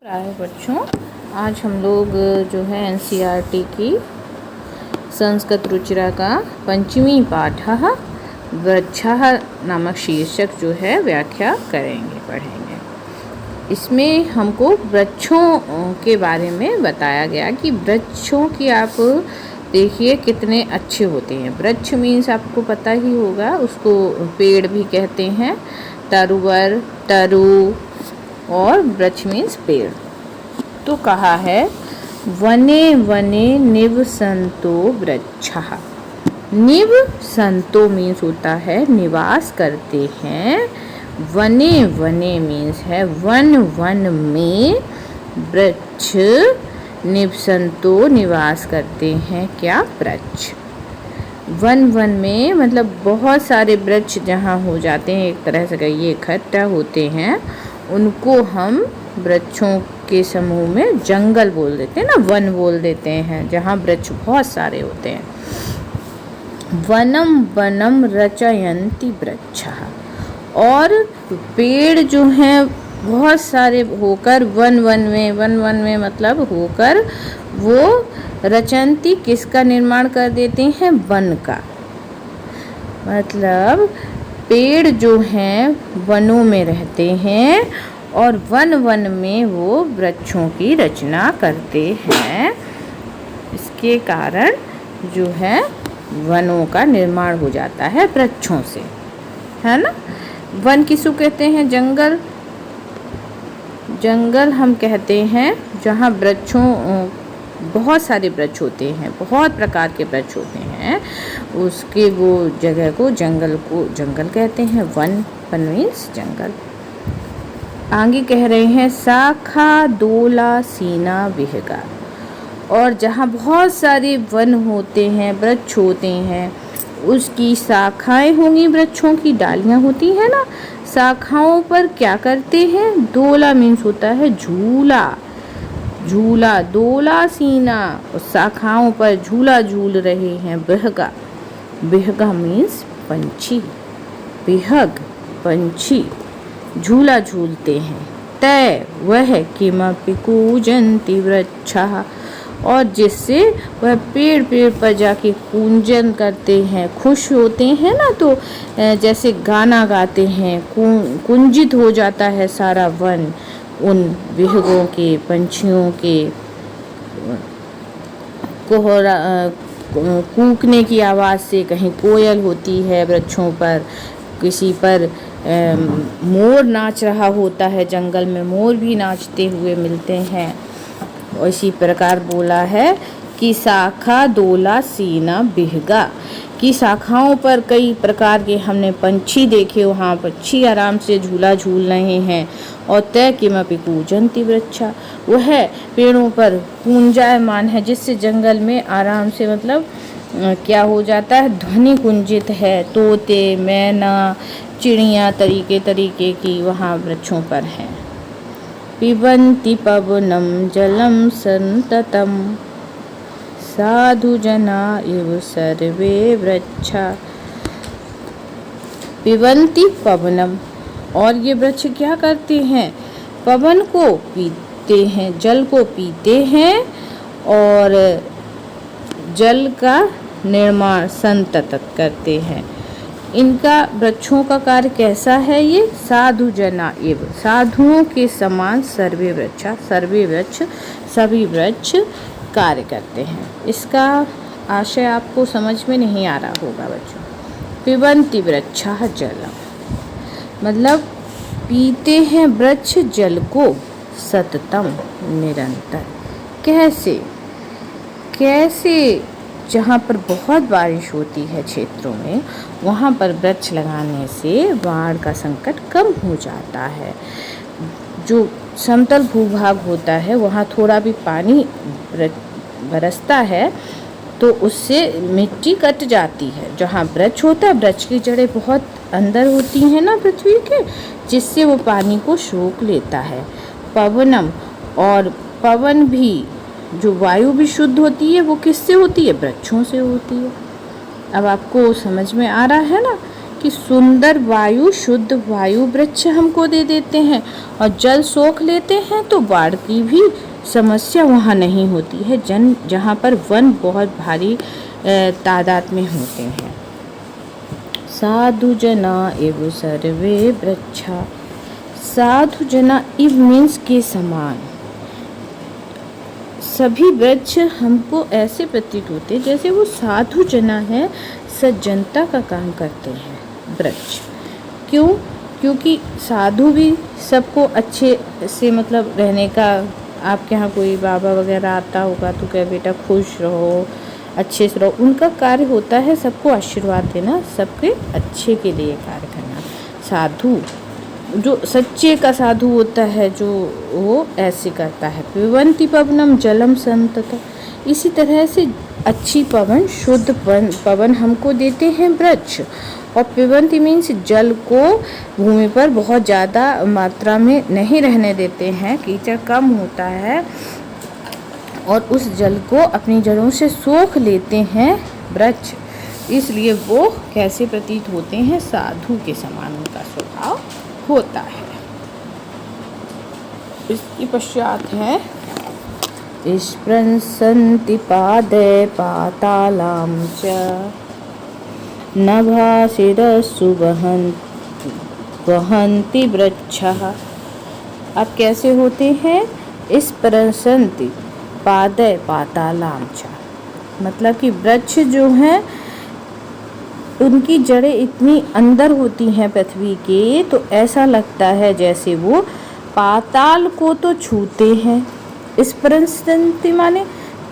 प्राय बच्चों, आज हम लोग जो है एनसीईआरटी की संस्कृत रुचिरा का पंचमी पाठः वृक्षः नामक शीर्षक जो है व्याख्या पढ़ेंगे। इसमें हमको वृक्षों के बारे में बताया गया कि वृक्षों की आप देखिए कितने अच्छे होते हैं। वृक्ष मीन्स आपको पता ही होगा, उसको पेड़ भी कहते हैं, तरुवर, तरु और वृक्ष मीन्स पेड़। तो कहा है वने वने निवसन्तो वृक्षः। निवसन्तो मीन्स होता है निवास करते हैं, वने वने मीन्स है वन वन में, वृक्ष निवसन्तो निवास करते हैं क्या? वृक्ष। वन वन में मतलब बहुत सारे वृक्ष जहाँ हो जाते हैं, एक तरह से ये इकट्ठा होते हैं, उनको हम वृक्षों के समूह में जंगल बोल देते हैं ना, वन बोल देते हैं जहाँ वृक्ष बहुत सारे होते हैं। वनम वनम रचयन्ति वृक्षः। और पेड़ जो हैं बहुत सारे होकर वन वन में मतलब होकर वो रचयन्ति किसका निर्माण कर देते हैं? वन का। मतलब पेड़ जो हैं वनों में रहते हैं और वन वन में वो वृक्षों की रचना करते हैं। इसके कारण जो है वनों का निर्माण हो जाता है वृक्षों से, है ना। वन किसको कहते हैं? जंगल। जंगल हम कहते हैं जहाँ वृक्षों बहुत सारे वृक्ष होते हैं, बहुत प्रकार के वृक्ष होते हैं, उसके वो जगह को जंगल कहते हैं। वन मीन्स जंगल। आगे कह रहे हैं शाखा दोला सीना विहगा। और जहाँ बहुत सारे वन होते हैं, वृक्ष होते हैं, उसकी शाखाएं होंगी, वृक्षों की डालियाँ होती हैं ना, शाखाओं पर क्या करते हैं? दोला मीन्स होता है झूला। झूला दोला सीना, शाखाओं पर झूला झूल रहे हैं। बिहगा, बिहगा मीन्स पंछी, बिहग पंछी झूला झूलते हैं। तय वह किमपि कूजन्ति वृक्षः। और जिससे वह पेड़ पर जाके कूंजन करते हैं, खुश होते हैं ना, तो जैसे गाना गाते हैं, कुंजित हो जाता है सारा वन उन विहगों के, पंछियों के कोहरा कूकने की आवाज़ से। कहीं कोयल होती है वृक्षों पर, किसी पर मोर नाच रहा होता है, जंगल में मोर भी नाचते हुए मिलते हैं। इसी प्रकार बोला है कि शाखा दोला सीना बिहगा, की शाखाओं पर कई प्रकार के हमने पंछी देखे, वहाँ पंछी आराम से झूला झूल रहे हैं। और तय किमपि कूजन्ति वृक्षा, वह पेड़ों पर कूंजायमान है, जिससे जंगल में आराम से मतलब क्या हो जाता है? ध्वनि कुंजित है। तोते, मैना, चिड़िया तरीके की वहाँ वृक्षों पर हैं। पिबन्ति पवनम जलम संततम साधु जना इव सर्वे वृक्षा। पिबन्ति पवनम, और ये वृक्ष क्या करते हैं? पवन को पीते हैं, जल को पीते हैं और जल का निर्माण संतत करते हैं। इनका वृक्षों का कार्य कैसा है? ये साधु जना एव, साधुओं के समान सर्वे वृक्षा, सर्वे वृक्ष सभी वृक्ष कार्य करते हैं। इसका आशय आपको समझ में नहीं आ रहा होगा बच्चों। पिबन्ति वृक्षः जलम, मतलब पीते हैं वृक्ष जल को, सततम निरंतर। कैसे? जहाँ पर बहुत बारिश होती है क्षेत्रों में, वहाँ पर वृक्ष लगाने से बाढ़ का संकट कम हो जाता है। जो समतल भूभाग होता है वहाँ थोड़ा भी पानी बरसता है तो उससे मिट्टी कट जाती है। जहाँ वृक्ष होता है, वृक्ष की जड़ें बहुत अंदर होती हैं ना पृथ्वी के, जिससे वो पानी को सोख लेता है। पवनम, और पवन भी, जो वायु भी शुद्ध होती है, वो किससे होती है? वृक्षों से होती है। अब आपको समझ में आ रहा है ना कि सुंदर वायु, शुद्ध वायु वृक्ष हमको दे देते हैं, और जल सोख लेते हैं तो बाढ़ की भी समस्या वहाँ नहीं होती है, जहाँ पर वन बहुत भारी तादाद में होते हैं। साधु जना एव सर्वे वृक्षा। साधु जना इव मीन्स के समान। सभी वृक्ष हमको ऐसे प्रतीत होते जैसे वो साधु जना है, सज्जनता का काम करते हैं वृक्ष। क्यों? क्योंकि साधु भी सबको अच्छे से मतलब रहने का, आपके यहाँ कोई बाबा वगैरह आता होगा तो क्या बेटा खुश रहो, अच्छे से रहो, उनका कार्य होता है सबको आशीर्वाद देना, सबके अच्छे के लिए कार्य करना। साधु जो सच्चे का साधु होता है, जो वो ऐसे करता है। पिबन्ति पवनम जलम संतत। इसी तरह से अच्छी पवन, शुद्ध पवन हमको देते हैं वृक्ष। और पिबन्ति मीन्स जल को भूमि पर बहुत ज़्यादा मात्रा में नहीं रहने देते हैं, कीचड़ कम होता है, और उस जल को अपनी जड़ों से सोख लेते हैं वृक्ष। इसलिए वो कैसे प्रतीत होते हैं? साधु के समान उनका स्वभाव होता है। इसके पश्चात है स्पृशन्ति पादे पातालां च नभासिरस्सु वहन्ति वृक्षः। अब कैसे होते हैं? स्पृशन्ति पादे पातालां च, मतलब कि वृक्ष जो हैं उनकी जड़ें इतनी अंदर होती हैं पृथ्वी के, तो ऐसा लगता है जैसे वो पाताल को तो छूते हैं। स्पृशन्ति माने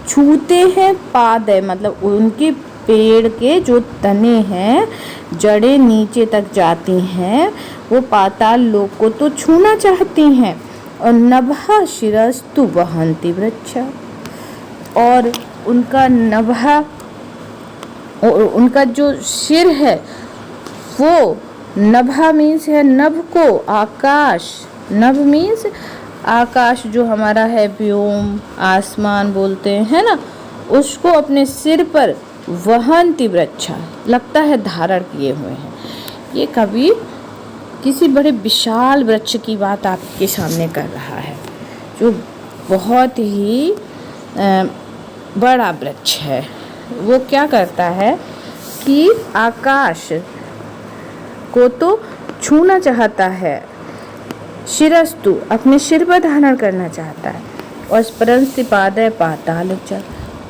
छूते हैं, पाद है मतलब उनके पेड़ के जो तने हैं, जड़ें नीचे तक जाती हैं, वो पाताल लोक को तो छूना चाहती हैं। और नभः शिरस्तु वहन्ति वृक्ष, और उनका नभः और उनका जो सिर है वो, नभा मीन्स है नभ को, आकाश। नभ मीन्स आकाश जो हमारा है, व्योम, आसमान बोलते हैं ना, उसको अपने सिर पर वहन्ति वृक्षा, लगता है धारण किए हुए हैं। ये कवि किसी बड़े विशाल वृक्ष की बात आपके सामने कर रहा है, जो बहुत ही बड़ा वृक्ष है। वो क्या करता है कि आकाश को तो छूना चाहता है, शिरस्तु अपने सिर पर धारण करना चाहता है, और स्पृशन्ति पादे पाताल च,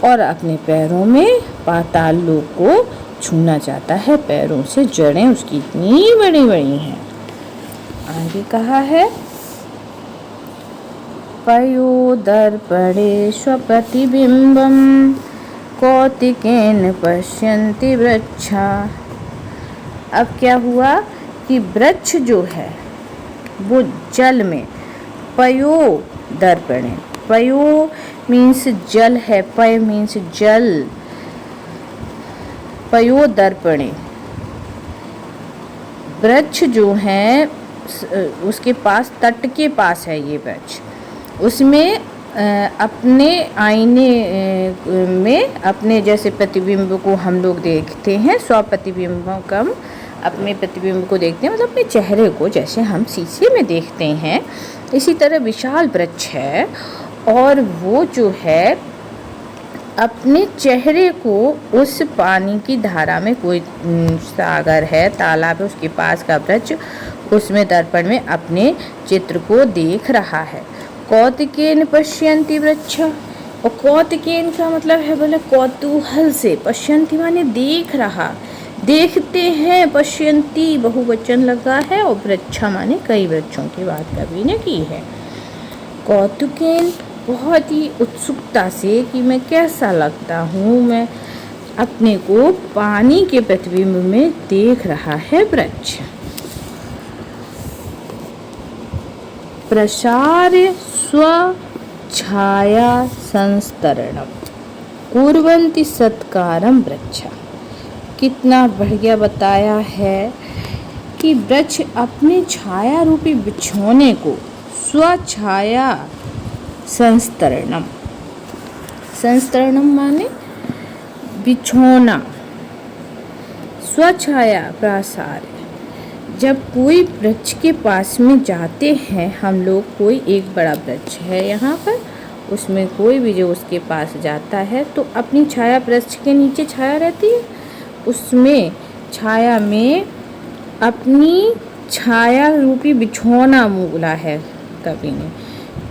और अपने पैरों में पाताल लोक को छूना चाहता है। पैरों से जड़ें उसकी इतनी बड़ी बड़ी हैं। आगे कहा है पयोदर्पणे स्वप्रतिबिम्बं कौतिकेन पश्यन्ति वृक्षा। अब क्या हुआ कि वृक्ष जो है वो जल में, पयो दर्पणे, पयो मीन्स जल है, पय मीन्स जल, पयो दर्पणे, वृक्ष जो है उसके पास, तट के पास है ये वृक्ष, उसमें अपने आईने में अपने जैसे प्रतिबिंब को हम लोग देखते हैं, स्वप्रतिबिंबकम, अपने प्रतिबिंब को देखते हैं, मतलब अपने चेहरे को जैसे हम शीशे में देखते हैं, इसी तरह विशाल वृक्ष है। और वो जो है अपने चेहरे को उस पानी की धारा में, कोई सागर है, तालाब है, उसके पास का वृक्ष, उसमें दर्पण में अपने चित्र को देख रहा है। कौतिकेन पश्यन्ति वृक्ष, और कौतिकेन का मतलब है बोले कौतूहल से, पश्यन्ति माने देख रहा, देखते हैं, पश्यन्ति बहुवचन लगा है, और वृक्षा माने कई वृक्षों की बात कवि ने की है। कौतुकेन बहुत ही उत्सुकता से कि मैं कैसा लगता हूँ, मैं अपने को पानी के प्रतिबिंब में देख रहा है वृक्ष। प्रसार्य स्वछाया संस्तरणम कुर्वन्ति सत्कारम वृक्षा। कितना बढ़िया बताया है कि वृक्ष अपने छाया रूपी बिछौने को, स्वछाया संस्तरणम, संस्तरणम माने बिछौना, स्वछाया प्रसार। जब कोई वृक्ष के पास में जाते हैं हम लोग, कोई एक बड़ा वृक्ष है यहाँ पर, उसमें कोई भी जो उसके पास जाता है तो अपनी छाया, वृक्ष के नीचे छाया रहती है, उसमें छाया में अपनी छाया रूपी बिछौना बोला है कवि ने,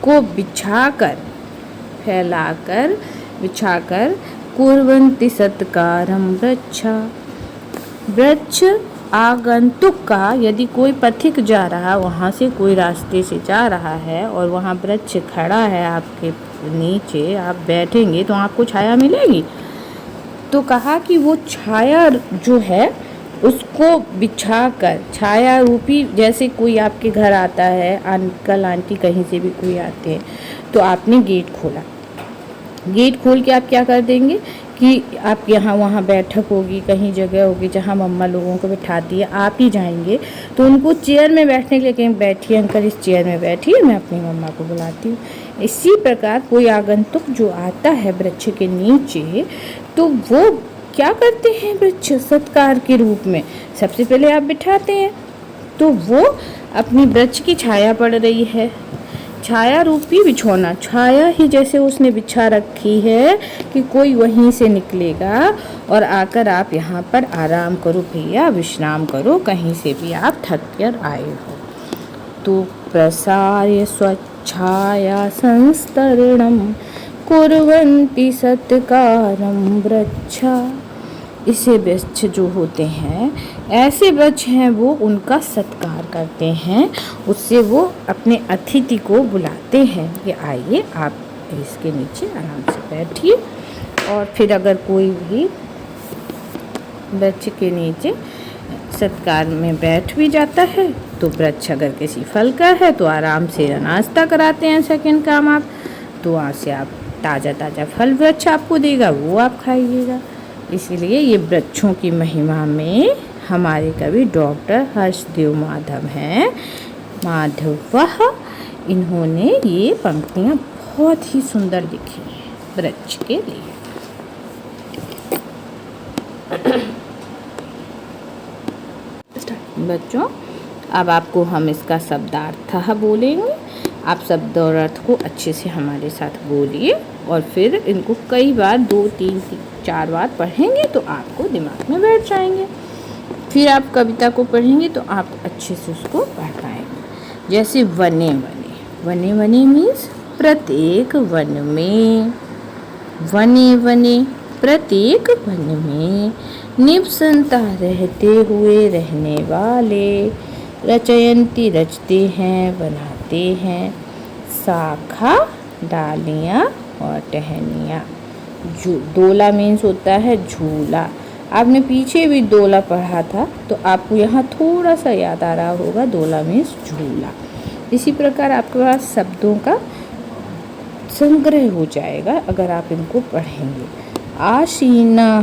को बिछाकर, फैलाकर, बिछाकर कुर्वन्ति सत्कारं वृक्षा। वृक्ष आगंतुक का, यदि कोई पथिक जा रहा, वहाँ से कोई रास्ते से जा रहा है और वहाँ वृक्ष खड़ा है आपके नीचे, आप बैठेंगे तो आपको छाया मिलेगी। तो कहा कि वो छाया जो है उसको बिछाकर, छाया रूपी, जैसे कोई आपके घर आता है, अंकल आंटी कहीं से भी कोई आते हैं, तो आपने गेट खोला, गेट खोल के आप क्या कर देंगे कि आप यहाँ वहाँ बैठक होगी, कहीं जगह होगी जहाँ मम्मा लोगों को बिठाती है, आप ही जाएंगे तो उनको चेयर में बैठने के लिए कहें, बैठिए अंकल इस चेयर में बैठिए, मैं अपनी मम्मा को बुलाती हूँ। इसी प्रकार कोई आगंतुक जो आता है वृक्ष के नीचे, तो वो क्या करते हैं, वृक्ष सत्कार के रूप में सबसे पहले आप बिठाते हैं, तो वो अपनी वृक्ष की छाया पड़ रही है, छाया रूपी बिछौना, छाया ही जैसे उसने बिछा रखी है कि कोई वहीं से निकलेगा और आकर आप यहाँ पर आराम करो भैया, विश्राम करो, कहीं से भी आप थक कर आए हो। तो प्रसार्य स्वच्छाया संस्तरणं कुर्वन्ति सत्कारं वृक्षा। इसे वृक्ष जो होते हैं, ऐसे वृक्ष हैं वो उनका सत्कार करते हैं, उससे वो अपने अतिथि को बुलाते हैं कि आइए आप इसके नीचे आराम से बैठिए। और फिर अगर कोई भी वृक्ष के नीचे सत्कार में बैठ भी जाता है तो वृक्ष अगर किसी फल का है तो आराम से नाश्ता कराते हैं, सेकंड काम आप, तो वहाँ से आप ताज़ा ताज़ा फल वृक्ष आपको देगा, वो आप खाइएगा। इसलिए ये वृक्षों की महिमा में हमारे कवि डॉक्टर हर्षदेव माधव हैं, माधवः, इन्होंने ये पंक्तियाँ बहुत ही सुंदर लिखी हैं वृक्ष के लिए। बच्चों, अब आपको हम इसका शब्दार्थ बोलेंगे, आप शब्द और अर्थ को अच्छे से हमारे साथ बोलिए और फिर इनको कई बार 2, 3, 4 बार पढ़ेंगे तो आपको दिमाग में बैठ जाएंगे। फिर आप कविता को पढ़ेंगे तो आप अच्छे से उसको पढ़ पाएंगे। जैसे वने वने, वने वने मीन्स प्रत्येक वन में, वने वने प्रत्येक वन में, निवसंता रहते हुए रहने वाले, रचयंती रचते हैं बनाते हैं, शाखा डालियाँ और टहनियाँ। दोला मीन्स होता है झूला, आपने पीछे भी दोला पढ़ा था तो आपको यहाँ थोड़ा सा याद आ रहा होगा, दोला मीन्स झूला। इसी प्रकार आपके पास शब्दों का संग्रह हो जाएगा अगर आप इनको पढ़ेंगे। आसीना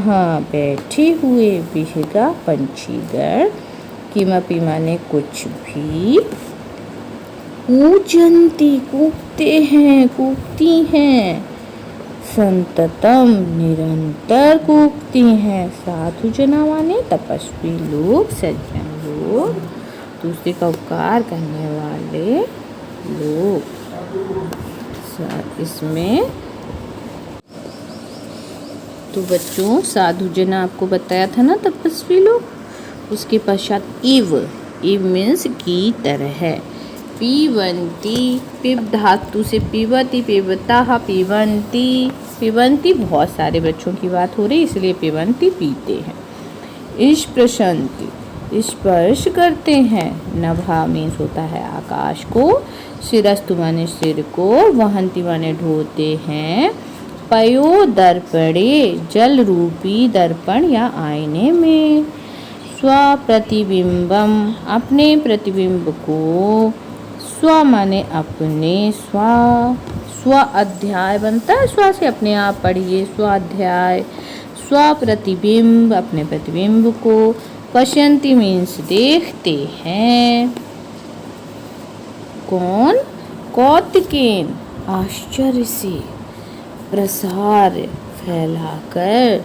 बैठे हुए, बिहगा पंछीगण, किमपि माने कुछ भी, कूजंती कूकते हैं, कूकती हैं, संततम निरंतर कूकती हैं, साधु जना माने तपस्वी लोग, सज्जन लोग, दूसरे का उपकार करने वाले लोग। इसमें तो बच्चों साधु जना आपको बताया था ना, तपस्वी लोग, उसके पश्चात इव, इव मीन्स की तरह, पीवंती, पिब धातु से पिबती, पिबता, पीवंती, पिबंती बहुत सारे बच्चों की बात हो रही इसलिए पिबंती पीते हैं। स्पृशंती स्पर्श करते हैं, नभा मीन्स होता है आकाश को, शिरस्तु माने सिर को, वहंती माने ढोते हैं, पयो दर्पणे जल रूपी दर्पण या आईने में, स्वप्रतिबिंबम अपने प्रतिबिंब को, स्व माने अपने, स्व अध्याय बनता है, स्व से अपने आप पढ़िए, स्वाध्याय, स्वप्रतिबिंब अपने प्रतिबिंब को, पश्यन्ति मीन्स देखते हैं, कौन, कौतिकेन आश्चर्य से, प्रसार फैलाकर,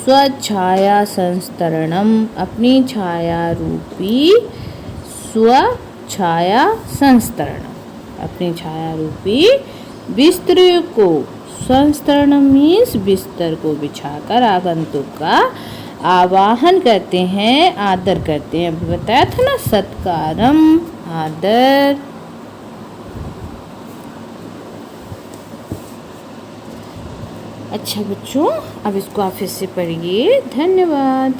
स्वछाया संस्तरणम, अपनी छाया रूपी स्वछाया संस्तरणम, अपनी छाया रूपी बिस्तर को, संस्तरणम मीन्स बिस्तर को बिछाकर आगंतुक का आवाहन करते हैं, आदर करते हैं। अभी बताया था ना, सत्कारम, आदर। अच्छा बच्चों, अब इसको आप फिर से पढ़िए। धन्यवाद।